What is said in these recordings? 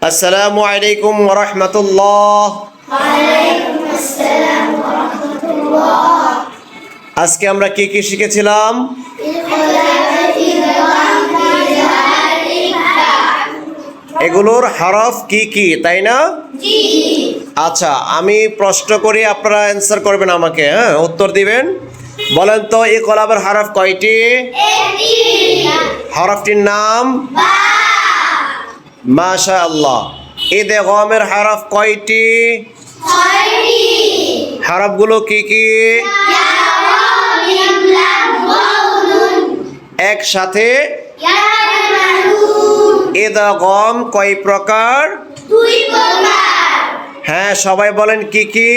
আসসালামু আলাইকুম ওয়া রাহমাতুল্লাহ। ওয়ালাইকুম আসসালাম ওয়া রাহমাতুল্লাহ। আজকে আমরা কি কি শিখেছিলাম? এগুলোর হরফ কি কি, তাই না? জি। আচ্ছা, আমি প্রশ্ন করি, আপনারা অ্যান্সার করবেন আমাকে, হ্যাঁ, উত্তর দিবেন। বলেন তো ইকলাবের হরফ কয়টি? একটি। হরফটির নাম? বা। মাশাআল্লাহ। ইদগামের হরফ কয়টি? ছয়টি। হরফগুলো কি কি? ইয়া রা মিম লাম ওয়াও নুন। একসাথে ইয়া মালুন। ইদগাম কয় প্রকার? দুই প্রকার। হ্যাঁ, সবাই বলেন কি কি?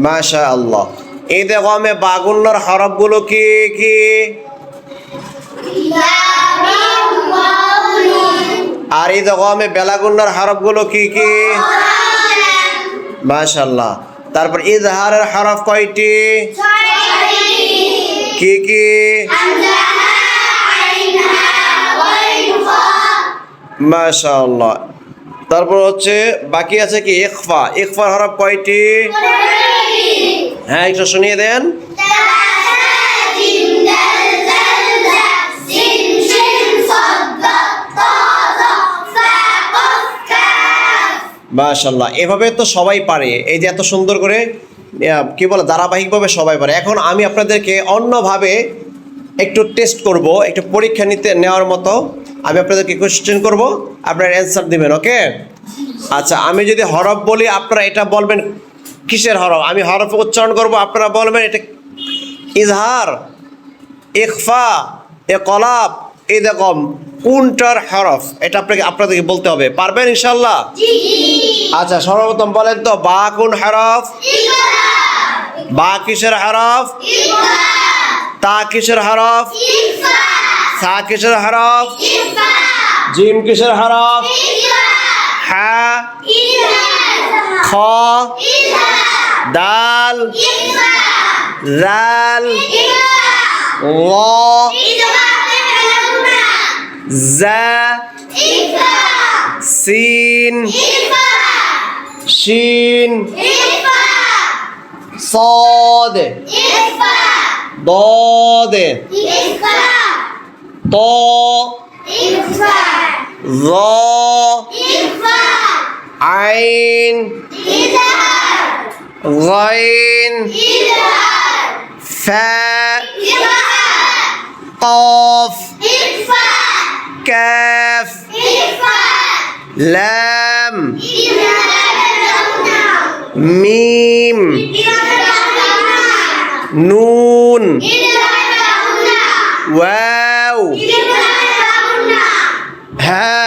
মাশাআল্লাহ। ইদগামে বাগুন্নার হরফগুলো কি কি? ইয়া রা ওয়াও নুন। আর ইদগামে বেলাগুন্নার হরফগুলো কি কি? কালাম। মাশাআল্লাহ। তারপর ইজহারের হরফ কয়টি? ছয়টি। কি কি? হামজা হা আইন হা ওয়াইন ফা। মাশাআল্লাহ। তারপর হচ্ছে বাকি আছে কি? ইখফা। ইখফার হরফ কয়টি? হ্যাঁ, একটু শুনিয়ে দেন। মাশাআল্লাহ, এভাবে তো সবাই পারে। এই যে এত সুন্দর করে কি বলে ধারাবাহিকভাবে সবাই পারে। এখন আমি আপনাদেরকে অন্যভাবে একটু টেস্ট করব, একটু পরীক্ষা নেওয়ার মতো আমি আপনাদেরকে কোশ্চেন করব, আপনারা অ্যান্সার দিবেন, ওকে? আচ্ছা, আমি যদি হরফ বলি আপনারা এটা বলবেন কিসের হরফ। আমি হরফ উচ্চারণ করব, আপনারা বলবেন এটা ইজহার, ইখফা, ইকলাব, ইদগাম কোনটার হরফ, এটা আপনাদেরকে বলতে হবে। পারবেন ইনশাআল্লাহ? আচ্ছা, সর্বপ্রথম বলেন তো বা কোন হরফ? বা কিসের হরফ? তা কিসের হরফ? সা কিসের হরফ? জিম কিসের হরফ? হা, খ, দাল, জাল, ল, জা, সিন, শিন, صاد ضاد طاء ظاء عين غين فاء قاف كاف لام ميم নুন, ওয়াও, হা,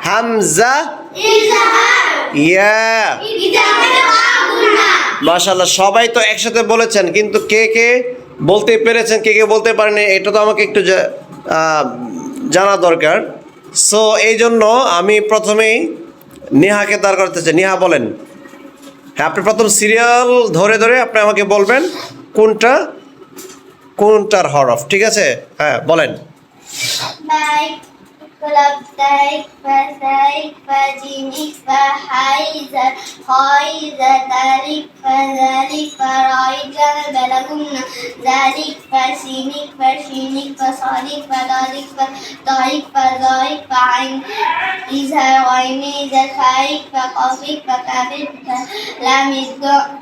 হামজা, ইয়া। মাশাআল্লাহ, সবাই তো একসাথে বলেছেন, কিন্তু কে কে বলতে পেরেছেন, কে কে বলতে পারেনি, এটা তো আমাকে একটু জানা দরকার। সো এই জন্য আমি প্রথমেই নেহাকে দাঁড় করতে চাই। নেহা বলেন। হ্যাঁ, আপনি প্রথম সিরিয়াল ধরে ধরে আপনি আমাকে বলবেন কোনটার হরফ, ঠিক আছে? হ্যাঁ, বলেন। فلبيك فسيك فجيمك فحيزة خيزة ذلك فذلك فرأيك بلغنا ذلك فسينك فشينك فصالك فذلك فطارك فذلك فعين إذا غين إذا فايك فقافك فكافك لام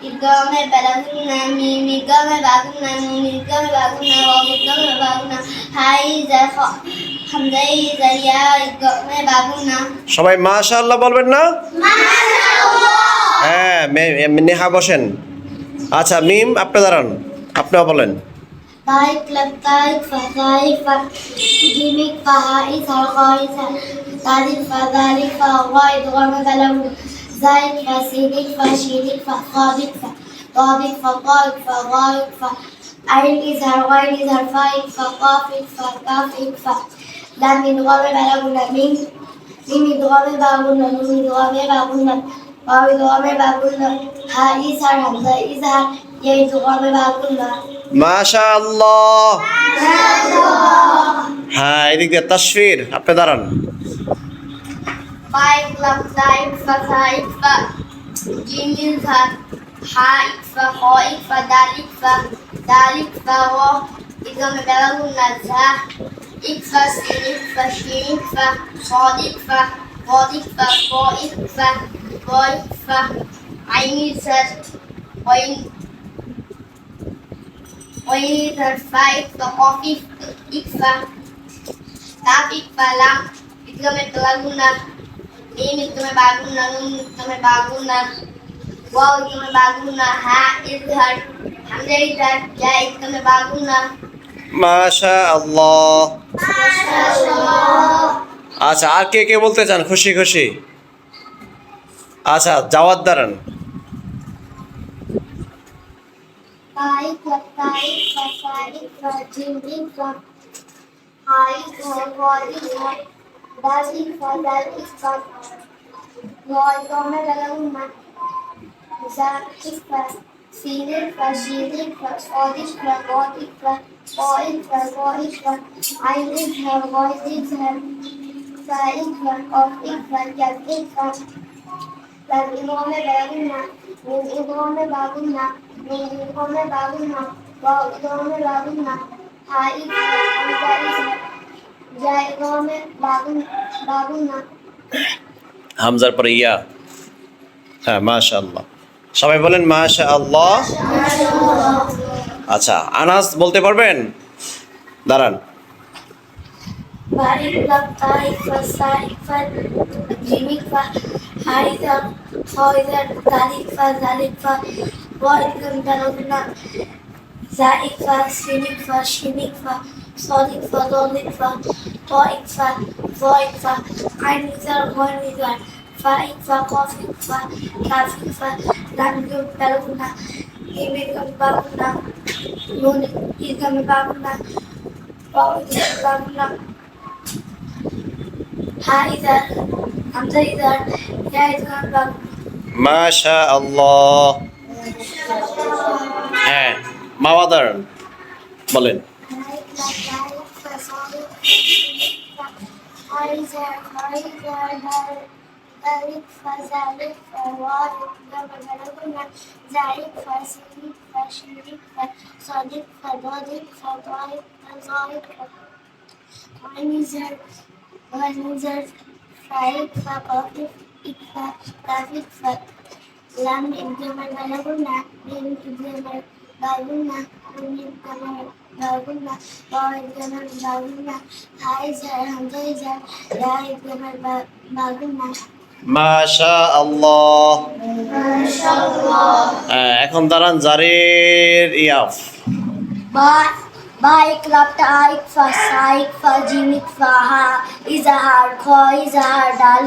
إدغام بلغنا ميم إدغام بلغنا نون إدغام بلغنا واو إدغام بلغنا حيزة হামজা ইজা ইয়া ইদগামে বাগুনা। সবাই মাশাআল্লাহ বলবেন না? মাশাআল্লাহ। হ্যাঁ, নেহা বসেন। আচ্ছা, মিম আপনি দাঁড়ান, আপনিও বলেন। বাইক লাইক ফাজাইক ফাজিমিক ফাহাইস হাইস তারিক ফাজালিক ফাওয়া ইদগামে বালাগু জাইক ফাসিনিক ফাশিনিক ফাকাবিক ফাকাবিক ফাকাবিক ফাগাইক ফা আইন ইজহার গাইন ইজহার ফাইক ফাকাফিক ফাকাফিক ফা لام إدغام بلغنا ميم إدغام بلغنا نون إدغام بلغنا واو إدغام بلغنا ها إظهار همزة إظهار يا إدغام بلغنا মাশাআল্লাহ। হ্যাঁ, এদিক দিয়ে তাসফির, আপনি দাঁড়ান। বা ইকলাব তা ইকফা সা ইকফা জিম ইজহার হা ইকফা খ ইকফা দাল ইকফা ওয়া ইদগামে বেলাগুন্না যা ইকফা সিন ইকফা শিন ইকফা صاد ইকফা ضاد ইকফা ক ইকফা গ ইকফা আইন ইজহার ওয়াইন ইজহার ফা ইকফা কফ ইকফা কাফ ইকফা লাম ইদগামে বেলাগুন্না mim itame baguna nun itame baguna waw itame baguna ha izhar hamza izhar ya itame baguna মাশা আল্লাহ। আচ্ছা, আর কে কে বলতে চান খুশি খুশি? আচ্ছা, জাওয়াদ দাঁড়ান। taik fa jim fa hai fa dal fa wa itame baguna za ikfa sin ikfa shin ikfa صاد ikfa ضاد ikfa ق ikfa ق ikfa ain ikfa ग ikfa sa ikfa qaf ikfa kaf ikfa lam idgham baguna min idgham baguna min idgham baguna wa idgham baguna ha ikfa hamza ikfa ja idgham baguna হামজার পরে ইয়া। হ্যাঁ, মাশা আল্লাহ। সবাই বলেন মাশা আল্লাহ। আচ্ছা, আনাস বলতে পারবেন? দাঁড়ান। baik lam taik fa saik fa jimik fa haizar faizar dalik fa waidam daluna zaik fa sinik fa shinik fa sodik fa dolik fa toik fa zoik fa ainizar ghainizar faik fa kofik fa kafik fa lam yum daluna imik baguna nun idam baguna waidam baguna ha izar hamza izar ya izar baguna মাশা আল্লাহ। হ্যাঁ, মাওয়া দাঁড়ান, বলেন। Lam idgamal balaguna mim idgamal baguna nun idgamal baguna wa idgamal baguna ha izhar hamza izhar ya idgamal baguna মাশা আল্লাহ। হ্যাঁ, এখন দাঁড়ান জারের ইয়াফ। ba iklab ta ikfa sa ikfa jim ikfa ha izhar kha izhar dal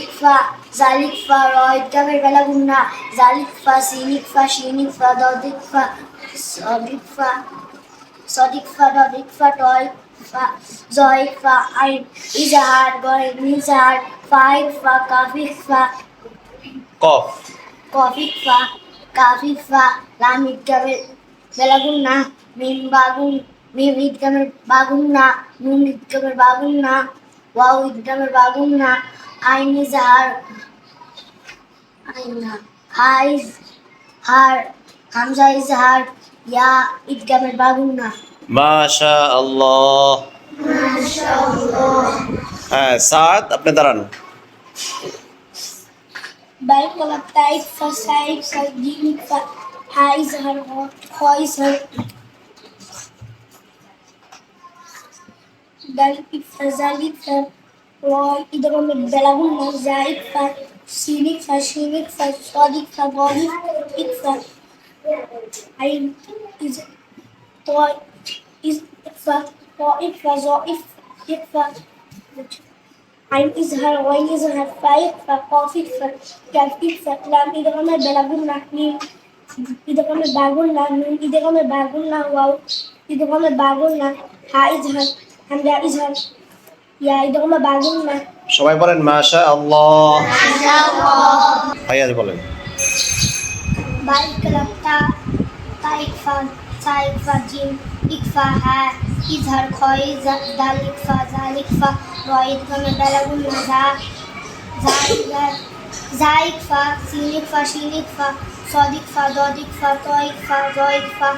ikfa zalik fa ra idgamal balaguna zalik fa sin ikfa shin ikfa dad ikfa صاد ikfa dad ikfa ta ikfa za ikfa ain izhar ghain izhar fa ikfa kaf ikfa কফ। qaf ikfa kaf ikfa lam idgamal balaguna mim idgamal baguna nun idgamal baguna waw idgamal baguna ain izhar har hamza izhar ya idgamal baguna মাশা আল্লাহ। হ্যাঁ, সাদ আপনি দাঁড়ান। baik kolab taik fa saik fa jim fa ha izhar kha izhar dalik fa zalik fa wa idgham balaguna zaik fa sinik fa shinik fa sadik fa dhadik fa ain iz to iz fa qaif fa zaif fa ain izhar ghain izhar faik fa qafik fa kafik fa lam idgham balaguna mim idgham baguna nun idgham baguna waw idgham baguna ha izhar hamza izhar ya idgham baguna সবাই বলেন মাশা আল্লাহ। ভাইয়া বলেন। baik lam ta taik fa তা ইকফা gym ইকফা হা ইজহার খয় দাল ইকফা জাল ইকফা র ইদগামে দালাগুন যা যা ইকফা সিন ইকফা শিন ইকফা صاد ইকফা দদ ইকফা ত ইকফা জ ইকফা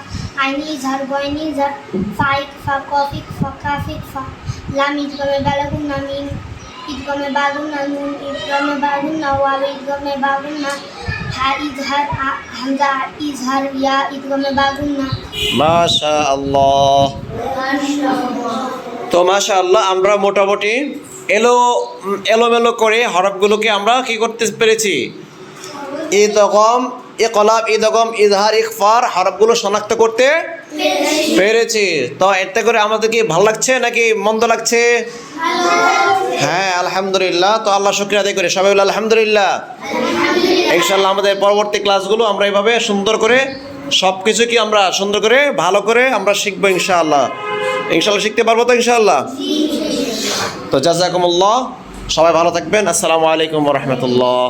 আইন ইজহার গইন ইজহার ফা ইকফা কফ ইকফা কাফ ইকফা লাম ইদগামে দালাগুন মিম ইদগামে বাগুন নুন ইদগামে বাগুন ওয়াও ইদগামে বাগুন হা ইজহার হামজা ইজহার ইয়া ইদগামে বাগুন মাশাআল্লাহ। তো মাশাআল্লাহ আমরা মোটামুটি এলোমেলো করে হরফগুলোকে আমরা কি করতে পেরেছি, ইদগম ইকলাব ইদগম ইজহার ইখফার হরফগুলো শনাক্ত করতে পেরেছি। তো এতে করে আমাদের কি ভালো লাগছে নাকি মন্দ লাগছে? হ্যাঁ আলহামদুলিল্লাহ। তো আল্লাহ শুকরিয়া আদায় করে সবাই বলে আলহামদুলিল্লাহ। ইনশাআল্লাহ আমাদের পরবর্তী ক্লাসগুলো আমরা এইভাবে সুন্দর করে সব কিছু কি আমরা সুন্দর করে ভালো করে আমরা শিখবো ইনশাআল্লাহ। ইনশাআল্লাহ শিখতে পারবো তো ইনশাআল্লাহ। তো জাযাকুমুল্লাহ, সবাই ভালো থাকবেন। আসসালামু আলাইকুম ওয়া রাহমাতুল্লাহ।